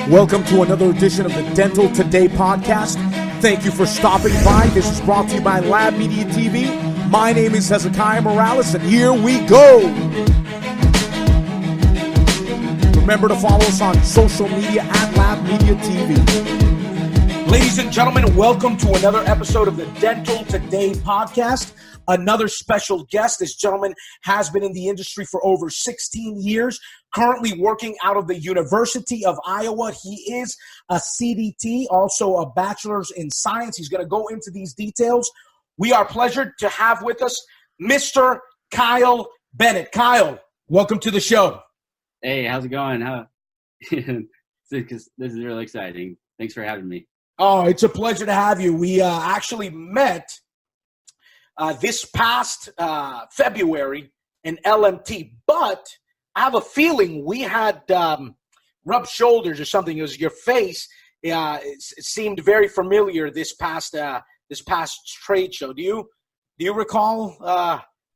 Welcome to another edition of the Dental Today podcast. Thank you for stopping by. This is brought to you by labmediatv. My name is Hezekiah Morales, and here we go. Remember to follow us on social media at labmediatv. Ladies and gentlemen, welcome to another episode of the Dental Today podcast. Another special guest. This gentleman has been in the industry for over 16 years, currently working out of the University of Iowa. He is a CDT, also a bachelor's in science. He's going to go into these details. We are pleasured to have with us Mr. Kyle Bennett. Kyle, welcome to the show. Hey, how's it going? This is really exciting. Thanks for having me. Oh, it's a pleasure to have you. We actually met this past February in LMT, but I have a feeling we had rubbed shoulders or something. It was your face. It seemed very familiar this past trade show. Do you recall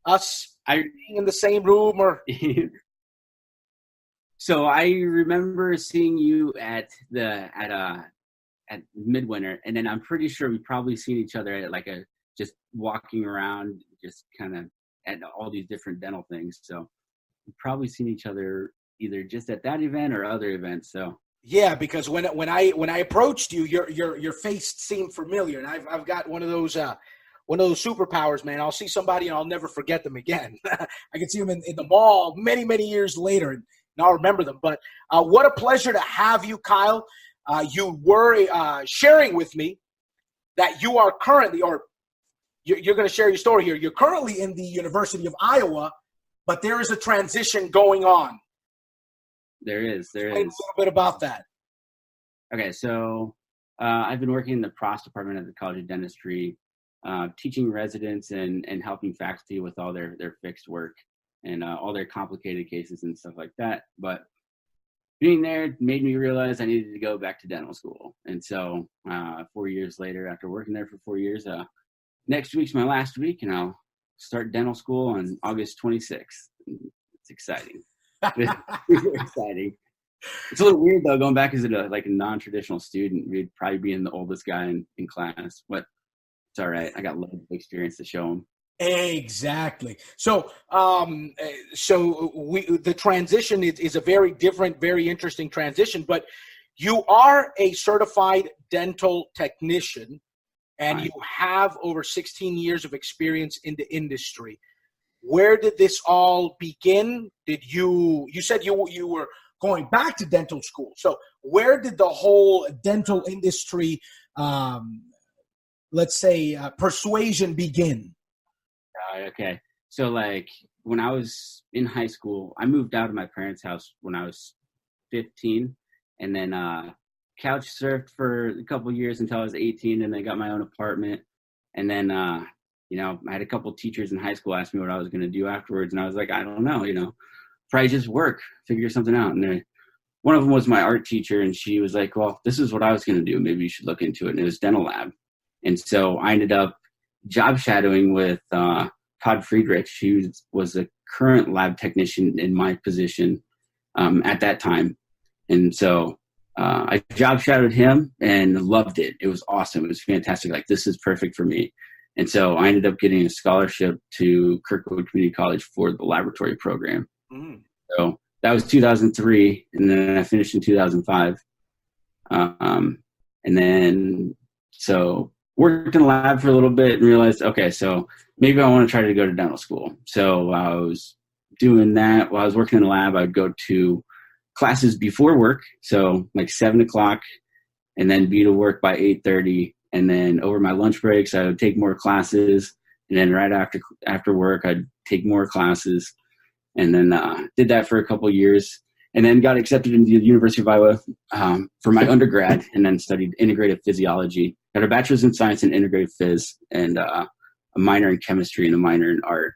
us being in the same room or? So I remember seeing you at Midwinter, and then I'm pretty sure we've probably seen each other at just walking around, just kind of at all these different dental things. So we've probably seen each other either just at that event or other events. So yeah, because when I approached you, your face seemed familiar, and I've got one of those superpowers, man. I'll see somebody and I'll never forget them again. I can see them in the mall many years later, and I'll remember them. But what a pleasure to have you, Kyle. You were sharing with me that you are currently, or you're going to share your story here. You're currently in the University of Iowa, but there is a transition going on. There is. Explain a little bit about that. Okay, so I've been working in the PROS department at the College of Dentistry, teaching residents and helping faculty with all their fixed work and all their complicated cases and stuff like that. But being there made me realize I needed to go back to dental school. And so 4 years later, after working there for 4 years, next week's my last week, and I'll start dental school on August 26th. It's exciting. It's exciting. It's a little weird, though, going back as a non-traditional student. We'd probably be the oldest guy in class, but it's all right. I got loads of experience to show them. Exactly. So, the transition is a very different, very interesting transition, but you are a certified dental technician, and you have over 16 years of experience in the industry. Where did this all begin? You said you were going back to dental school. So where did the whole dental industry, persuasion begin? Okay. So when I was in high school, I moved out of my parents' house when I was 15, and then couch surfed for a couple of years until I was 18, and then got my own apartment. And then, I had a couple of teachers in high school ask me what I was going to do afterwards. And I was like, I don't know, probably just work, figure something out. And one of them was my art teacher, and she was like, well, this is what I was going to do. Maybe you should look into it. And it was dental lab. And so I ended up job shadowing with Todd Friedrich. He was a current lab technician in my position at that time. And so I job shadowed him and loved it. It was awesome. It was fantastic. This is perfect for me. And so I ended up getting a scholarship to Kirkwood Community College for the laboratory program. Mm. So that was 2003. And then I finished in 2005. And then worked in the lab for a little bit and realized, okay, so maybe I want to try to go to dental school. So I was doing that while I was working in the lab. I'd go to classes before work, so 7:00, and then be to work by 8:30. And then over my lunch breaks, I would take more classes. And then right after work, I'd take more classes. And then did that for a couple of years. And then got accepted into the University of Iowa for my undergrad, and then studied integrative physiology. Got a bachelor's in science and integrative phys, and a minor in chemistry and a minor in art.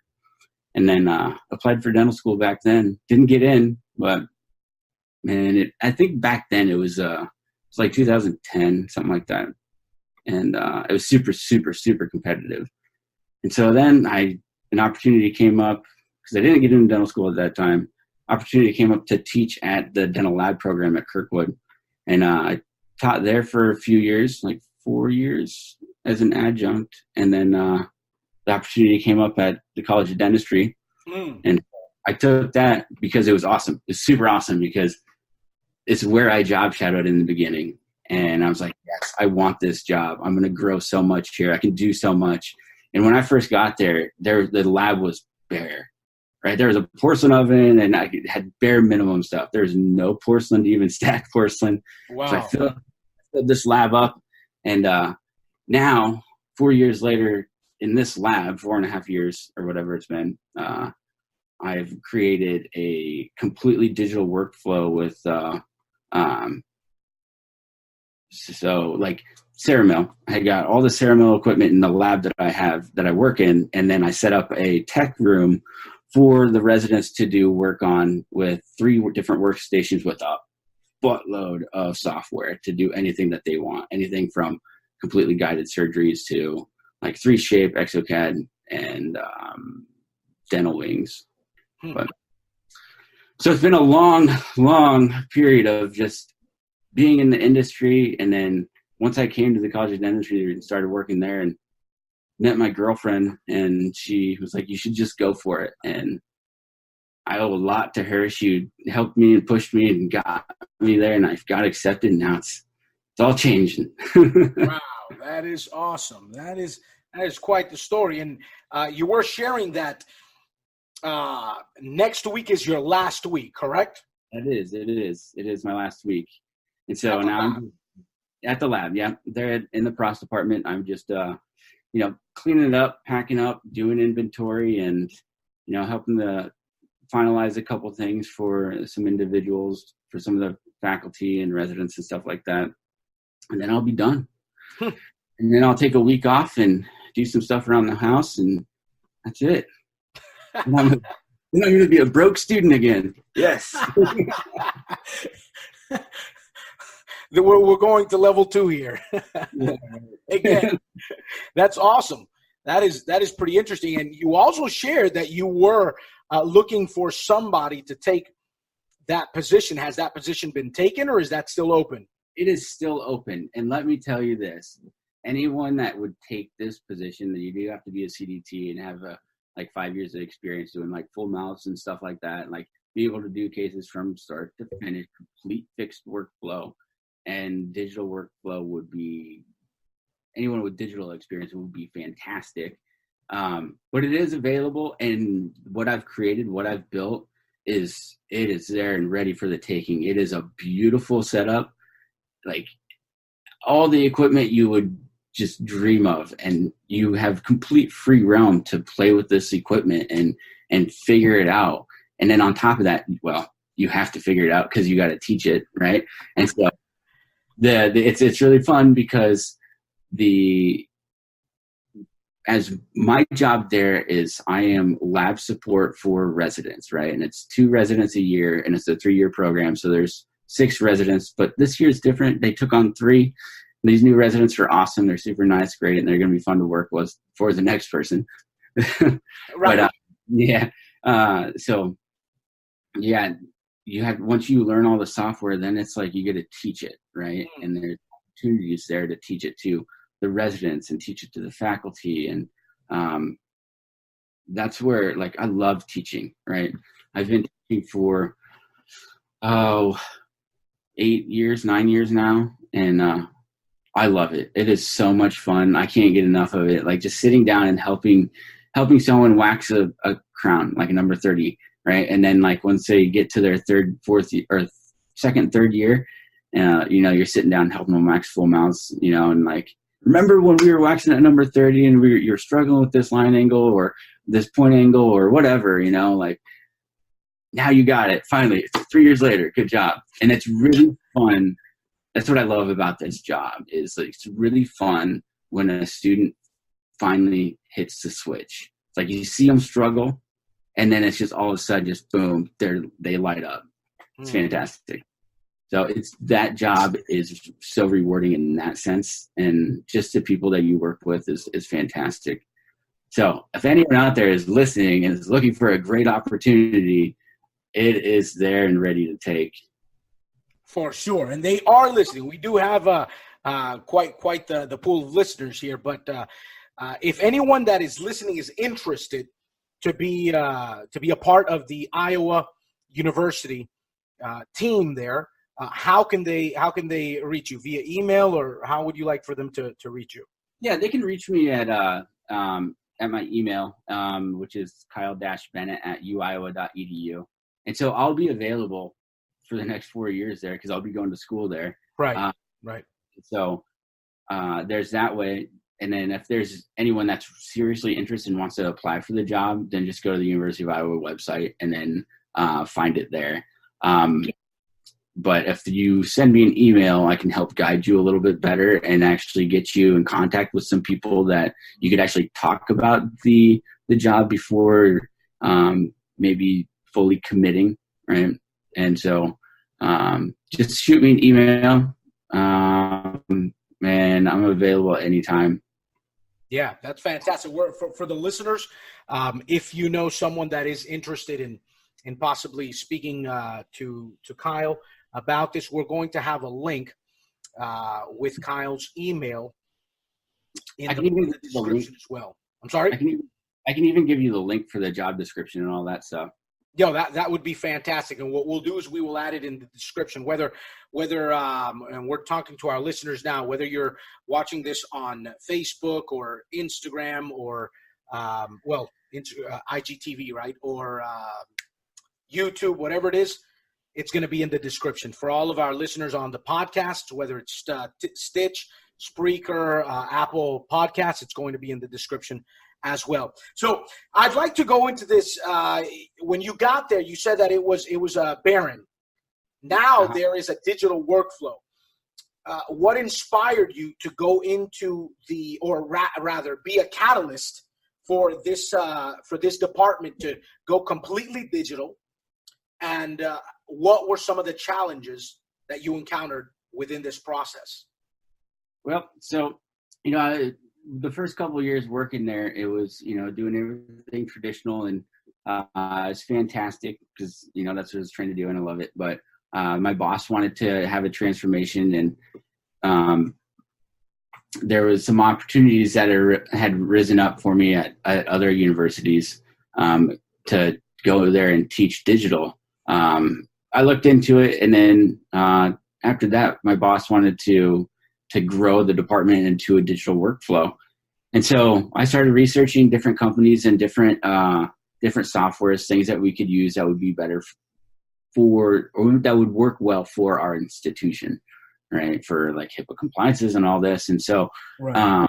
And then applied for dental school back then. Didn't get in, but man, I think back then it was 2010, something like that. And it was super, super, super competitive. And so then an opportunity came up, because I didn't get into dental school at that time. Opportunity came up to teach at the dental lab program at Kirkwood. And I taught there for a few years, like 4 years as an adjunct. And then the opportunity came up at the College of Dentistry. And I took that because it was awesome. It's super awesome because it's where I job shadowed in the beginning. And I was like, yes, I want this job. I'm going to grow so much here. I can do so much. And when I first got there, the lab was bare, right? There was a porcelain oven and I had bare minimum stuff. There's no porcelain to even stack porcelain. Wow. So I filled this lab up. And now, 4 years later, in this lab, 4.5 years or whatever it's been, I've created a completely digital workflow with so like Ceramil. I got all the Ceramil equipment in the lab that I have that I work in, and then I set up a tech room for the residents to do work on with 3 different workstations with a buttload of software to do anything that they want, anything from completely guided surgeries to like 3Shape, exocad, and dental wings. But so it's been a long period of just being in the industry. And then once I came to the College of Dentistry and started working there and met my girlfriend, and she was like, you should just go for it. And I owe a lot to her. She helped me and pushed me and got me there, and I got accepted. Now it's all changing. Wow, that is awesome. That is quite the story. And you were sharing that next week is your last week, correct? It is my last week. And so now I'm at the lab. Yeah. They're in the process department. I'm just, cleaning it up, packing up, doing inventory, and, helping to finalize a couple things for some individuals, for some of the faculty and residents and stuff like that. And then I'll be done. And then I'll take a week off and do some stuff around the house, and that's it. And I'm going to be a broke student again. Yes. We're going to level 2 here. Again, that's awesome. That is pretty interesting. And you also shared that you were looking for somebody to take that position. Has that position been taken, or is that still open? It is still open. And let me tell you this. Anyone that would take this position, that you do have to be a CDT and have like 5 years of experience doing like full mouths and stuff like that, and like be able to do cases from start to finish, complete fixed workflow. And digital workflow would be, anyone with digital experience would be fantastic. But it is available, and what I've created, what I've built it is there and ready for the taking. It is a beautiful setup, like all the equipment you would just dream of, and you have complete free realm to play with this equipment and figure it out. And then on top of that, well, you have to figure it out because you got to teach it, right? And so it's really fun because as my job there is, I am lab support for residents, right? And it's 2 residents a year, and it's a 3-year program. So there's 6 residents, but this year is different. They took on 3. These new residents are awesome. They're super nice, great, and they're going to be fun to work with for the next person. Right. But you have, once you learn all the software, then it's like you get to teach it, right? And there's opportunities there to teach it to the residents and teach it to the faculty, and that's where, like, I love teaching, right? I've been teaching for 8 years, 9 years now, and I love it. It is so much fun. I can't get enough of it. Like just sitting down and helping someone wax a crown, like a number 30, right? And then like once they get to their third, year, you're sitting down helping them wax full mouths, and like, remember when we were waxing at number 30 and you're struggling with this line angle or this point angle or whatever, like now you got it. Finally, 3 years later, good job. And it's really fun. That's what I love about this job is like, it's really fun when a student finally hits the switch. It's like you see them struggle, and then it's just all of a sudden, just boom, they light up. It's fantastic. So that job is so rewarding in that sense, and just the people that you work with is fantastic. So if anyone out there is listening and is looking for a great opportunity, it is there and ready to take. For sure, and they are listening. We do have quite the pool of listeners here. But if anyone that is listening is interested to be a part of the Iowa University team there, how can they reach you? Via email, or how would you like for them to reach you? Yeah, they can reach me at my email, which is kyle-bennett@uiowa.edu. And so I'll be available for the next 4 years there because I'll be going to school there. Right, right. So there's that way. And then if there's anyone that's seriously interested and wants to apply for the job, then just go to the University of Iowa website and then find it there. But if you send me an email, I can help guide you a little bit better and actually get you in contact with some people that you could actually talk about the job before maybe fully committing, right? And so just shoot me an email, and I'm available anytime. Yeah, that's fantastic. For the listeners, if you know someone that is interested in possibly speaking to Kyle about this, we're going to have a link with Kyle's email in the description as well. I'm sorry? I can even give you the link for the job description and all that stuff. Yo, that would be fantastic. And what we'll do is we will add it in the description, whether and we're talking to our listeners now, whether you're watching this on Facebook or Instagram or, IGTV, right? Or YouTube, whatever it is, it's going to be in the description. For all of our listeners on the podcast, whether it's Stitch, Spreaker, Apple Podcasts, it's going to be in the description as well. So I'd like to go into this. When you got there, you said that it was barren. Now there is a digital workflow. What inspired you to go into rather be a catalyst for this department to go completely digital? And what were some of the challenges that you encountered within this process? Well, so, the first couple of years working there, it was, doing everything traditional, and it's fantastic because, that's what I was trying to do and I love it. But my boss wanted to have a transformation, and there was some opportunities that had risen up for me at other universities to go there and teach digital. I looked into it, and then after that, my boss wanted to grow the department into a digital workflow. And so I started researching different companies and different softwares, things that we could use that would be better or that would work well for our institution, right? For like HIPAA compliances and all this. And so, right.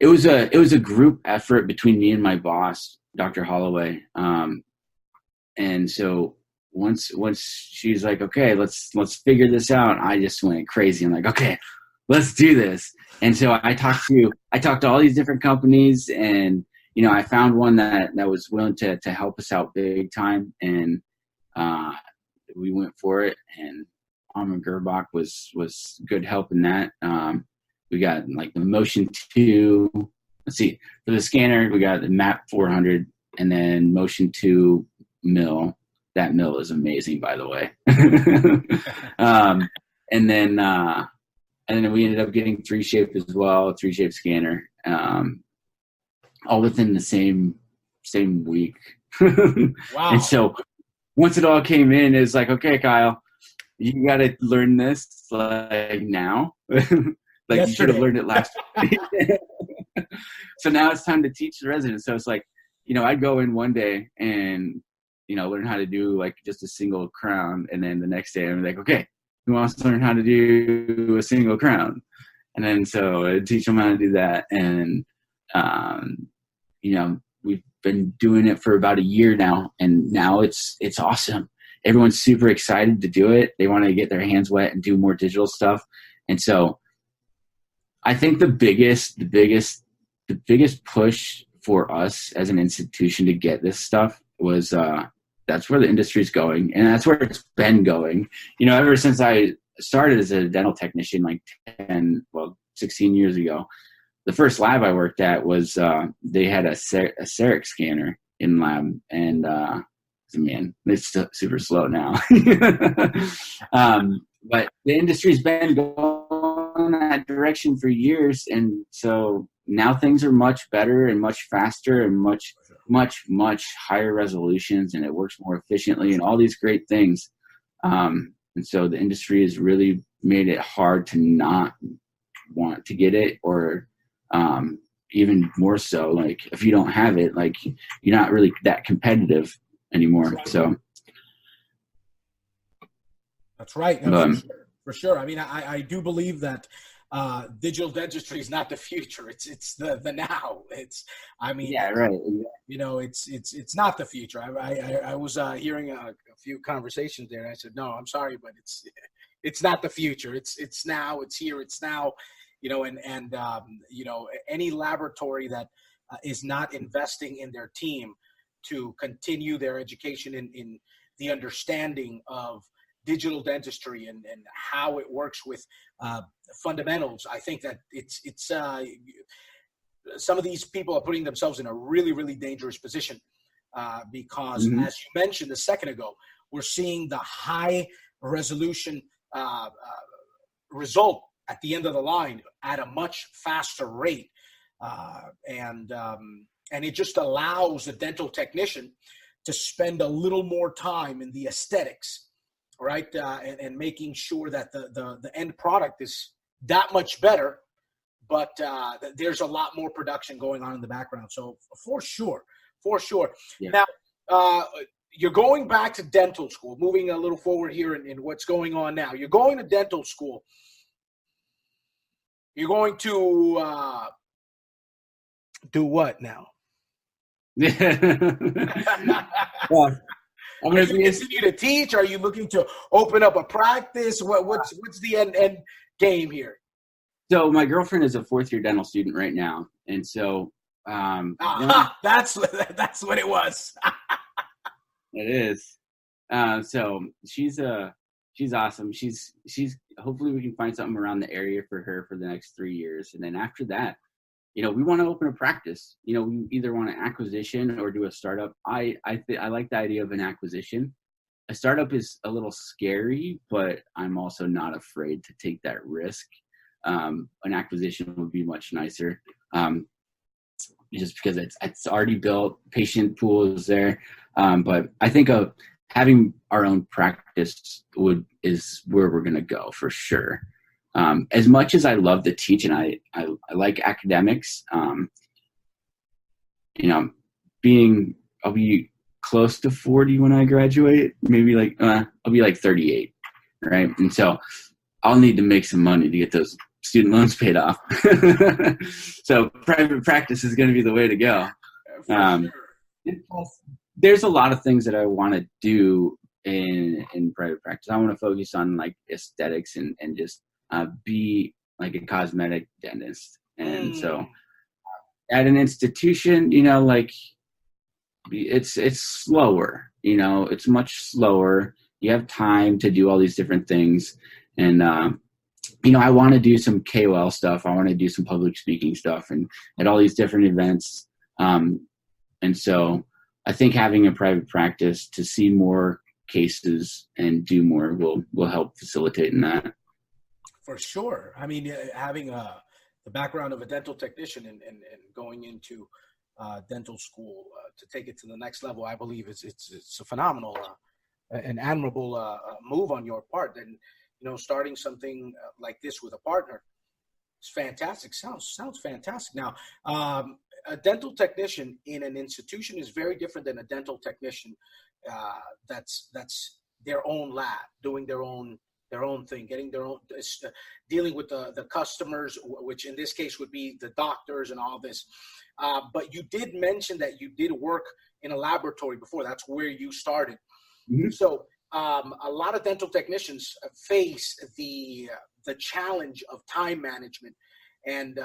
it was a group effort between me and my boss, Dr. Holloway. And so once she's like, okay, let's figure this out, I just went crazy. I'm like, okay, let's do this. And so I talked to all these different companies, and I found one that was willing to help us out big time, and we went for it. And Armin Gerbach was good help in that. We got like the Motion 2. Let's see, for the scanner we got the MAP 400, and then Motion 2 mill. That mill is amazing, by the way. And then we ended up getting 3Shape as well, 3Shape scanner, all within the same week. Wow. And so once it all came in, it's like, okay, Kyle, you got to learn this like now. Like yesterday. You should have learned it last week. So now it's time to teach the residents. So it's like, I'd go in one day and learn how to do like just a single crown, and then the next day I'm like, okay, who wants to learn how to do a single crown? And then so I'd teach them how to do that, and we've been doing it for about a year now, and now it's awesome. Everyone's super excited to do it. They want to get their hands wet and do more digital stuff. And so I think the biggest push for us as an institution to get this stuff was that's where the industry's going, and that's where it's been going. Ever since I started as a dental technician like 16 years ago, the first lab I worked at was they had a CEREC scanner in lab, and man, it's still super slow now. But the industry's been going that direction for years, and so now things are much better and much faster and much higher resolutions, and it works more efficiently and all these great things. And so the industry has really made it hard to not want to get it, or even more so, like if you don't have it, like you're not really that competitive anymore. So that's right. No, for sure. I mean, I do believe that digital dentistry is not the future. It's the now. Yeah, right. You know, it's not the future. I was hearing a few conversations there, and I said, no, I'm sorry, but it's not the future. It's now. It's here. It's now. You know, and you know, any laboratory that is not investing in their team to continue their education in the understanding of digital dentistry and how it works with fundamentals, I think that it's some of these people are putting themselves in a really, really dangerous position because, as you mentioned a second ago, we're seeing the high resolution result at the end of the line at a much faster rate. And it just allows the dental technician to spend a little more time in the aesthetics, right? And making sure that the end product is that much better, but there's a lot more production going on in the background. So for sure. Yeah. Now, you're going back to dental school, moving a little forward here in what's going on now. You're going to dental school. You're going to do what now? Well, I'm going to continue to teach. Are you looking to open up a practice? What's the end game here? So my girlfriend is a fourth-year dental student right now, and so that's what it was. It is. So she's awesome. She's hopefully we can find something around the area for her for the next 3 years. And then after that, you know, we want to open a practice. You know, we either want an acquisition or do a startup. I like the idea of an acquisition. A startup is a little scary, but I'm also not afraid to take that risk. An acquisition would be much nicer. Just because it's already built, patient pool is there. But I think of having our own practice is where we're going to go for sure. As much as I love to teach and I like academics, you know, I'll be close to 40 when I graduate, maybe like, I'll be like 38. Right. And so I'll need to make some money to get those student loans paid off. So private practice is going to be the way to go. Sure. There's a lot of things that I want to do in private practice. I want to focus on like aesthetics and just be like a cosmetic dentist. And so at an institution, you know, like it's slower, you know, it's much slower. You have time to do all these different things. And, you know, I want to do some KOL stuff. I want to do some public speaking stuff and at all these different events. And so I think having a private practice to see more cases and do more will help facilitate in that. For sure. I mean, having the background of a dental technician and going into dental school to take it to the next level, I believe it's a phenomenal, an admirable move on your part. And, you know, starting something like this with a partner is fantastic. Sounds fantastic. Now, a dental technician in an institution is very different than a dental technician that's their own lab, doing their own thing, getting their own, dealing with the customers, which in this case would be the doctors and all this. But you did mention that you did work in a laboratory before. That's where you started. Mm-hmm. So a lot of dental technicians face the challenge of time management, and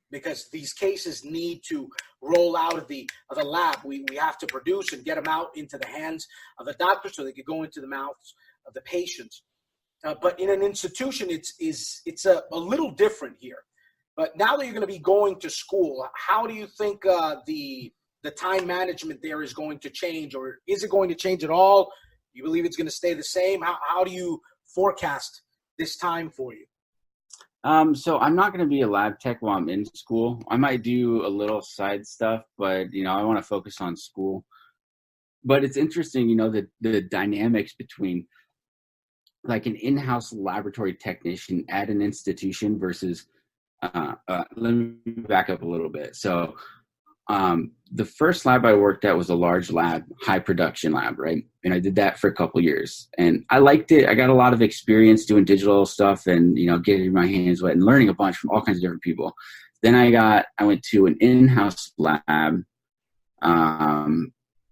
because these cases need to roll out of the lab, we have to produce and get them out into the hands of the doctor so they could go into the mouths of the patients. But in an institution, it's a little different here. But now that you're going to be going to school, how do you think the the time management there is going to change, or is it going to change at all? You believe it's going to stay the same? How do you forecast this time for you? So I'm not going to be a lab tech while I'm in school. I might do a little side stuff, but, I want to focus on school. But it's interesting, the dynamics between like an in-house laboratory technician at an institution versus, let me back up a little bit. So the first lab I worked at was a large lab, high production lab, right? And I did that for a couple years and I liked it. I got a lot of experience doing digital stuff and, getting my hands wet and learning a bunch from all kinds of different people. Then I went to an in-house lab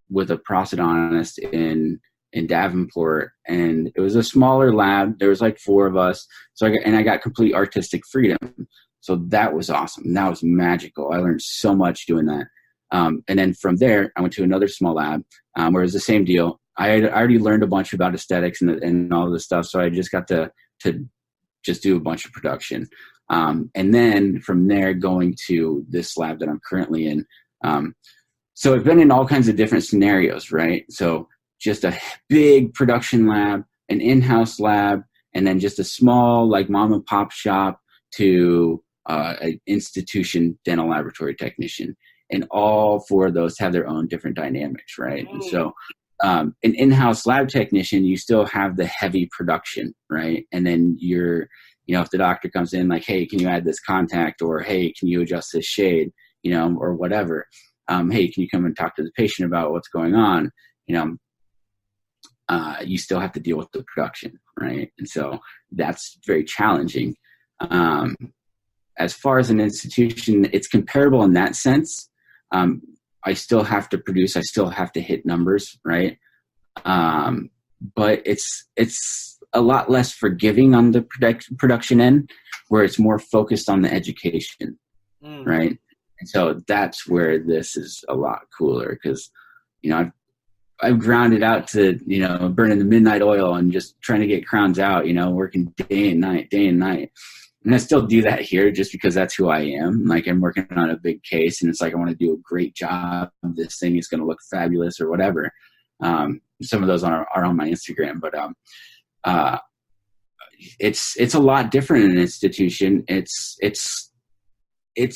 with a prosthodontist in Davenport, and it was a smaller lab. There was like 4 of us. So I got complete artistic freedom. So that was awesome. That was magical. I learned so much doing that. And then from there, I went to another small lab where it was the same deal. I already learned a bunch about aesthetics and all this stuff. So I just got to just do a bunch of production. And then from there, going to this lab that I'm currently in. So I've been in all kinds of different scenarios, right? So just a big production lab, an in-house lab, and then just a small like mom and pop shop to an institution dental laboratory technician. And all 4 of those have their own different dynamics, right? And so an in-house lab technician, you still have the heavy production, right? And then if the doctor comes in like, hey, can you add this contact? Or, hey, can you adjust this shade? Or whatever. Hey, can you come and talk to the patient about what's going on? You still have to deal with the production, right? And so that's very challenging. As far as an institution, it's comparable in that sense. I still have to produce. I still have to hit numbers, right? But it's a lot less forgiving on the production end, where it's more focused on the education, right? And so that's where this is a lot cooler because, I've grounded out to, burning the midnight oil and just trying to get crowns out, working day and night. And I still do that here just because that's who I am. Like I'm working on a big case and it's like, I want to do a great job. This thing is going to look fabulous or whatever. Some of those are on my Instagram, but it's a lot different in an institution. It's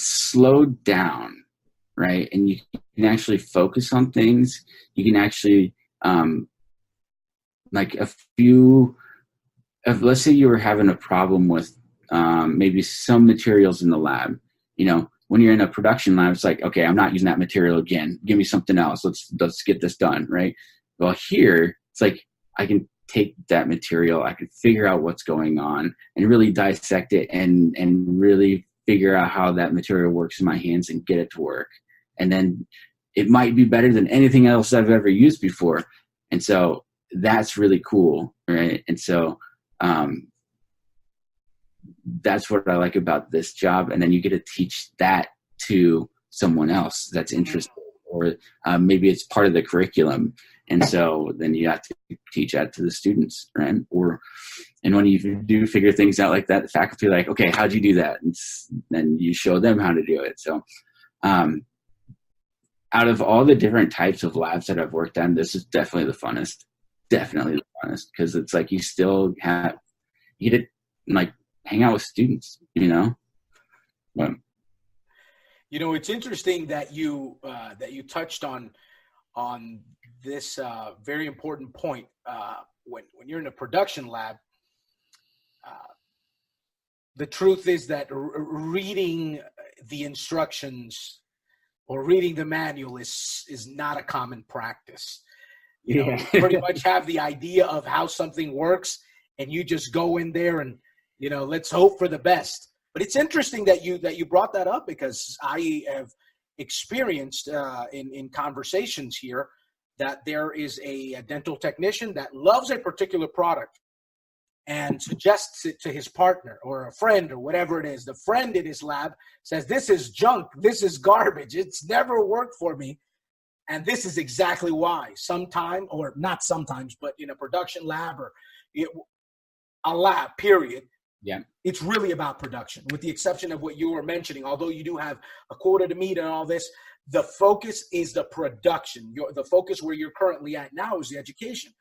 slowed down, right? And you can actually focus on things. You can actually, let's say you were having a problem with maybe some materials in the lab. When you're in a production lab, it's like, okay, I'm not using that material again. Give me something else. Let's get this done, right? Well, here it's like I can take that material, I can figure out what's going on, and really dissect it and really figure out how that material works in my hands and get it to work. And then it might be better than anything else I've ever used before. And so that's really cool, right? And so that's what I like about this job. And then you get to teach that to someone else that's interested, or maybe it's part of the curriculum. And so then you have to teach that to the students, right? And when you do figure things out like that, the faculty are like, okay, how'd you do that? And then you show them how to do it. So out of all the different types of labs that I've worked on, this is definitely the funnest. Definitely the funnest, because it's like you still you get to like hang out with students, But, it's interesting that you touched on this very important point. When you're in a production lab, the truth is that reading the instructions or reading the manual is not a common practice. You pretty much have the idea of how something works, and you just go in there and let's hope for the best. But it's interesting that you brought that up, because I have experienced in conversations here that there is a dental technician that loves a particular product and suggests it to his partner or a friend or whatever it is. The friend in his lab says, this is junk, this is garbage, it's never worked for me. And this is exactly why. Sometime, or not sometimes, but in a production lab or a lab, period, Yeah. It's really about production, with the exception of what you were mentioning. Although you do have a quota to meet and all this, the focus is the production. The focus where you're currently at now is the education.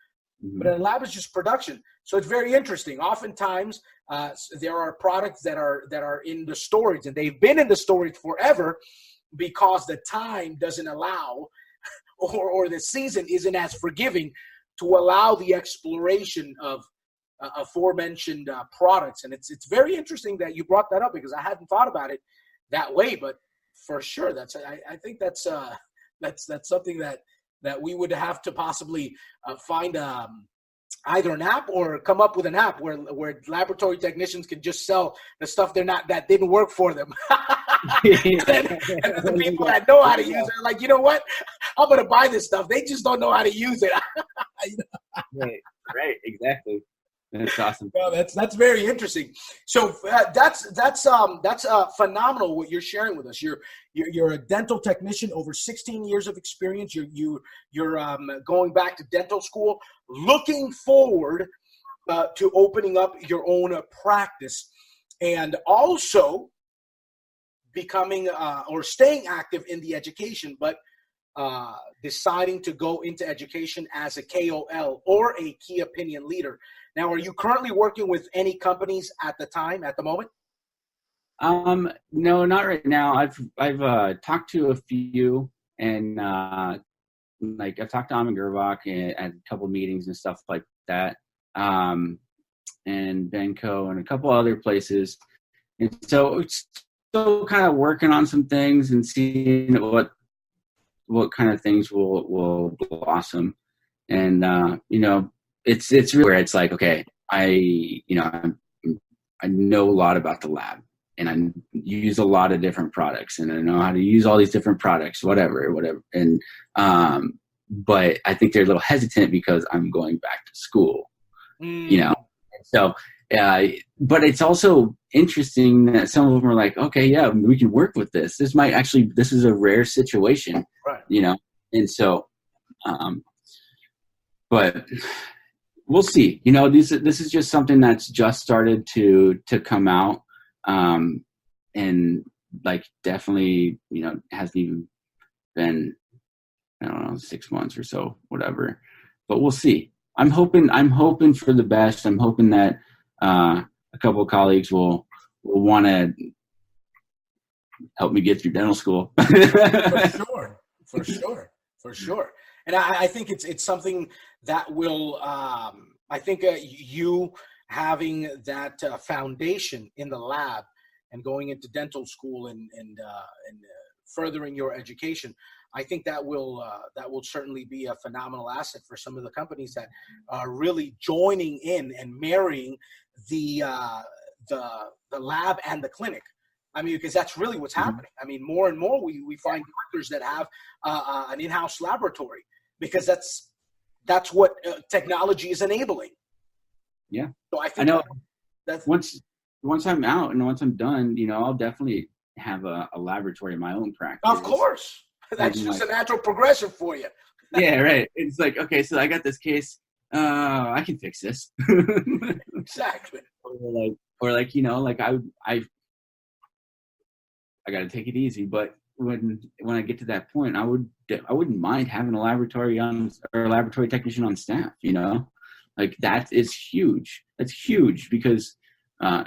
Mm-hmm. But in a lab, it's just production. So it's very interesting. Oftentimes, there are products that are in the storage, and they've been in the storage forever because the time doesn't allow, or the season isn't as forgiving to allow the exploration of aforementioned products. And it's very interesting that you brought that up, because I hadn't thought about it that way. But for sure, I think that's something that we would have to possibly find either an app or come up with an app where laboratory technicians can just sell the stuff that didn't work for them. and the people that know how to use it are like, you know what? I'm going to buy this stuff. They just don't know how to use it. Right, exactly. That's awesome. Well, that's very interesting. So that's phenomenal what you're sharing with us. You're a dental technician, over 16 years of experience. You're going back to dental school, looking forward to opening up your own practice, and also becoming or staying active in the education, but deciding to go into education as a KOL or a key opinion leader. Now, are you currently working with any companies at the moment? No, not right now. I've talked to a few, and like I've talked to Amin Gerbach at a couple meetings and stuff like that, and Benco and a couple other places. And so it's still kind of working on some things and seeing what kind of things will blossom. And it's really where it's like, okay, I know a lot about the lab, and I use a lot of different products, and I know how to use all these different products, whatever. And but I think they're a little hesitant because I'm going back to school, So, but it's also interesting that some of them are like, okay, yeah, we can work with this. This is a rare situation, right? And so, but we'll see. This is just something that's just started to come out, and like definitely, hasn't even been, I don't know, 6 months or so, whatever. But we'll see. I'm hoping for the best. I'm hoping that a couple of colleagues will want to help me get through dental school. For sure. And I think it's something that will, I think you having that foundation in the lab and going into dental school and furthering your education, I think that will certainly be a phenomenal asset for some of the companies that are really joining in and marrying the lab and the clinic. I mean, because that's really what's happening. I mean, more and more we find doctors that have an in-house laboratory, because that's what technology is enabling. Yeah. So I think that's once I'm out and once I'm done, I'll definitely have a laboratory in my own practice. Of course. That's just a natural progression for you. Yeah, right. It's like, okay, so I got this case. I can fix this. Exactly. Or I got to take it easy. But when I get to that point, I wouldn't mind having a laboratory technician on staff. Like that is huge. That's huge because not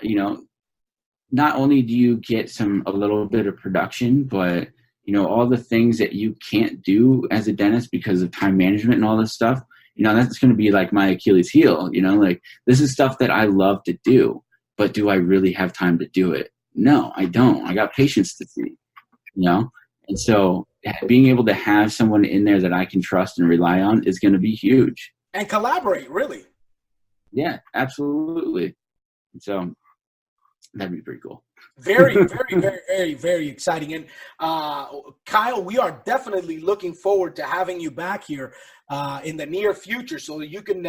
only do you get a little bit of production, but all the things that you can't do as a dentist because of time management and all this stuff, that's going to be like my Achilles heel, like this is stuff that I love to do, but do I really have time to do it? No, I don't. I got patients to see, and so being able to have someone in there that I can trust and rely on is going to be huge. And collaborate, really. Yeah, absolutely. So that'd be pretty cool. Very, very, very, very, very exciting. And Kyle, we are definitely looking forward to having you back here in the near future so that you can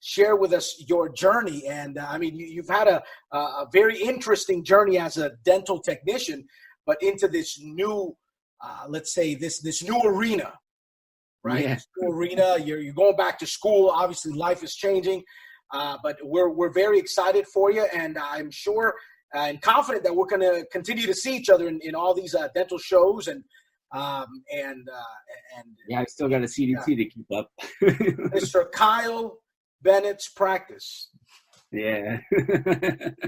share with us your journey. And I mean, you've had a very interesting journey as a dental technician, but into this new, let's say this new arena, right? Yeah. This new arena. You're going back to school. Obviously, life is changing. But we're very excited for you, and I'm sure and confident that we're going to continue to see each other in all these dental shows and yeah, I still got a CDT to keep up. Mr. Kyle Bennett's practice. Yeah.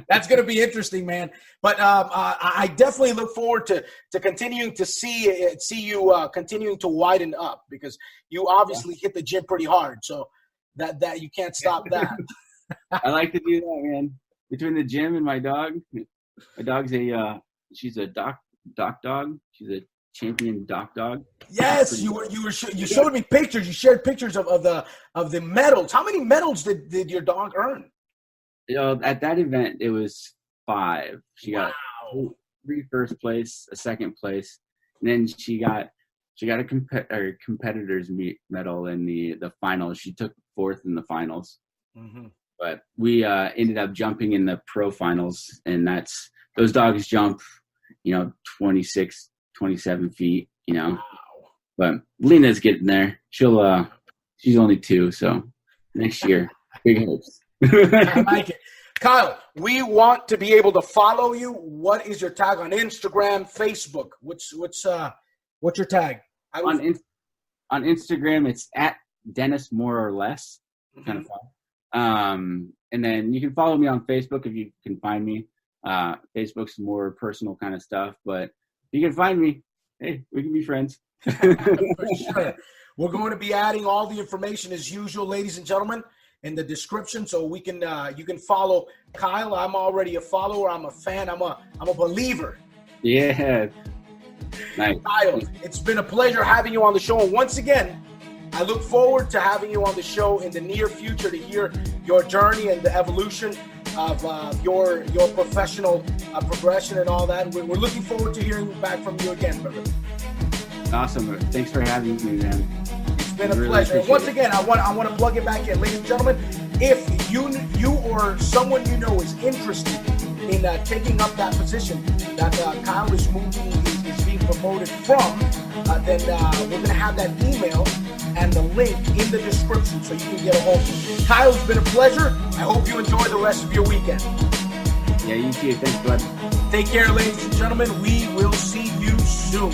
That's going to be interesting, man. But I definitely look forward to continuing to see you continuing to widen up, because you obviously hit the gym pretty hard. So that you can't stop that. I like to do that, man. Between the gym and my dog's she's a doc dog. She's a champion doc dog. Yes, you showed me pictures. You shared pictures of the medals. How many medals did your dog earn? At that event, it was 5. She got 3 first place, a second place, and then she got a competitors medal in the finals. She took 4th in the finals. Mm-hmm. But we ended up jumping in the pro finals, and those dogs jump, 26, 27 feet, Wow. But Lena's getting there. She's only 2, so next year, big hopes. I like it. Kyle, we want to be able to follow you. What is your tag on Instagram, Facebook? What's your tag? On Instagram, it's at Dennis More or Less. Mm-hmm. Kind of fun. And then you can follow me on Facebook if you can find me. Facebook's more personal kind of stuff, but you can find me. Hey, we can be friends. For sure. We're going to be adding all the information as usual, ladies and gentlemen, in the description, so you can follow Kyle. I'm already a follower. I'm a fan. I'm a believer. Yeah. Nice. Kyle, it's been a pleasure having you on the show. And once again, I look forward to having you on the show in the near future to hear your journey and the evolution of your professional progression and all that. We're looking forward to hearing back from you again, brother. Awesome. Thanks for having me, man. It's been a pleasure. And once again, I want to plug it back in. Ladies and gentlemen, if you or someone you know is interested in taking up that position that Kyle is being promoted from, then we're going to have that email and the link in the description so you can get a hold of it. Kyle, it's been a pleasure. I hope you enjoy the rest of your weekend. Yeah, you too. Thanks, bud. Take care, ladies and gentlemen. We will see you soon.